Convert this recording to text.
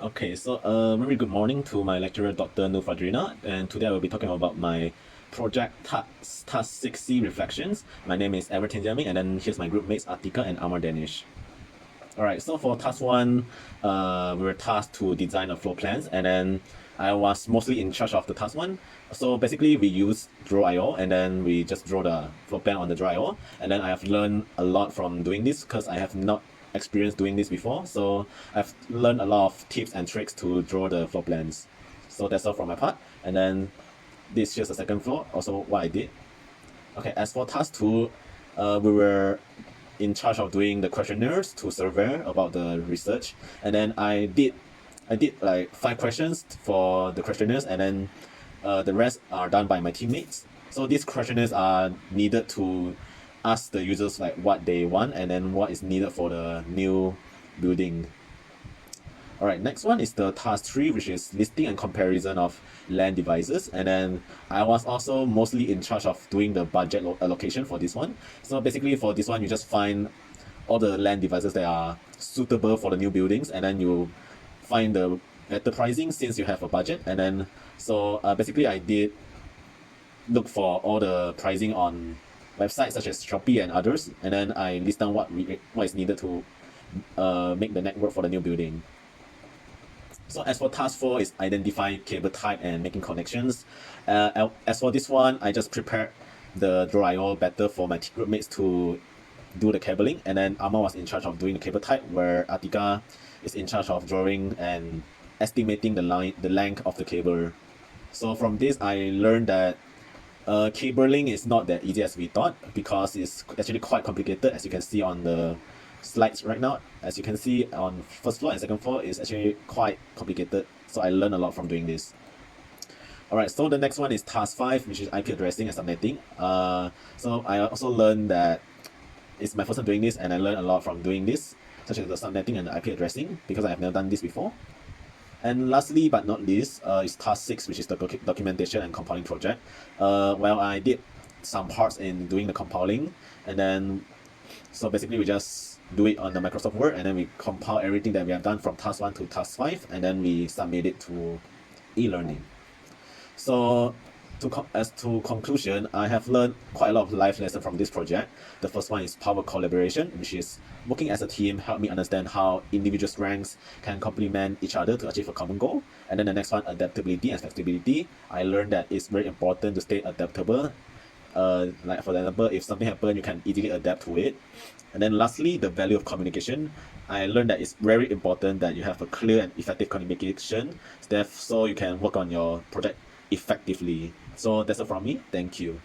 Okay, so very good morning to my lecturer, Dr. Nufadrina, and today I will be talking about my project task 6C reflections. My name is Everton Jamming, and then here's my group mates Atika and Amar Danish. All right, so for task one, we were tasked to design a floor plans, and then I was mostly in charge of the task one. So basically, we use Draw.io, and then we just draw the floor plan on the Draw.io. And then I have learned a lot from doing this because I have not experienced doing this before. So I've learned a lot of tips and tricks to draw the floor plans. So that's all from my part. And then this here's the second floor, also what I did. Okay, as for task two, we were in charge of doing the questionnaires to survey about the research, and then I did like 5 questions for the questionnaires, and then the rest are done by my teammates. So these questionnaires are needed to ask the users like what they want and then what is needed for the new building. All right, next one is the task 3, which is listing and comparison of LAN devices. And then I was also mostly in charge of doing the budget allocation for this one. So basically for this one, you just find all the LAN devices that are suitable for the new buildings, and then you find the better pricing since you have a budget. And then so basically I did look for all the pricing on websites such as Shopee and others, and then I list down what is needed to make the network for the new building. So as for task 4 is identify cable type and making connections. As for this one, I just prepared the Draw.io better for my group mates to do the cabling, and then Amma was in charge of doing the cable type, where Atika is in charge of drawing and estimating the length of the cable. So from this, I learned that cabling is not that easy as we thought, because it's actually quite complicated, as you can see on the slides right now. As you can see on first floor and second floor is actually quite complicated, so I learned a lot from doing this. Alright, so the next one is task 5, which is IP addressing and subnetting. So I also learned that it's my first time doing this, and I learned a lot from doing this, such as the subnetting and the IP addressing, because I have never done this before. And lastly but not least is task 6, which is the documentation and compiling project. Well, I did some parts in doing the compiling, and then so basically we just do it on the Microsoft Word, and then we compile everything that we have done from task 1 to task 5, and then we submit it to e-learning. So as to conclusion, I have learned quite a lot of life lessons from this project. The first one is power collaboration, which is working as a team helped me understand how individual strengths can complement each other to achieve a common goal. And then the next one, adaptability and flexibility. I learned that it's very important to stay adaptable. Like for example, if something happens, you can easily adapt to it. And then lastly, the value of communication. I learned that it's very important that you have a clear and effective communication, so you can work on your project effectively. So that's it from me. Thank you.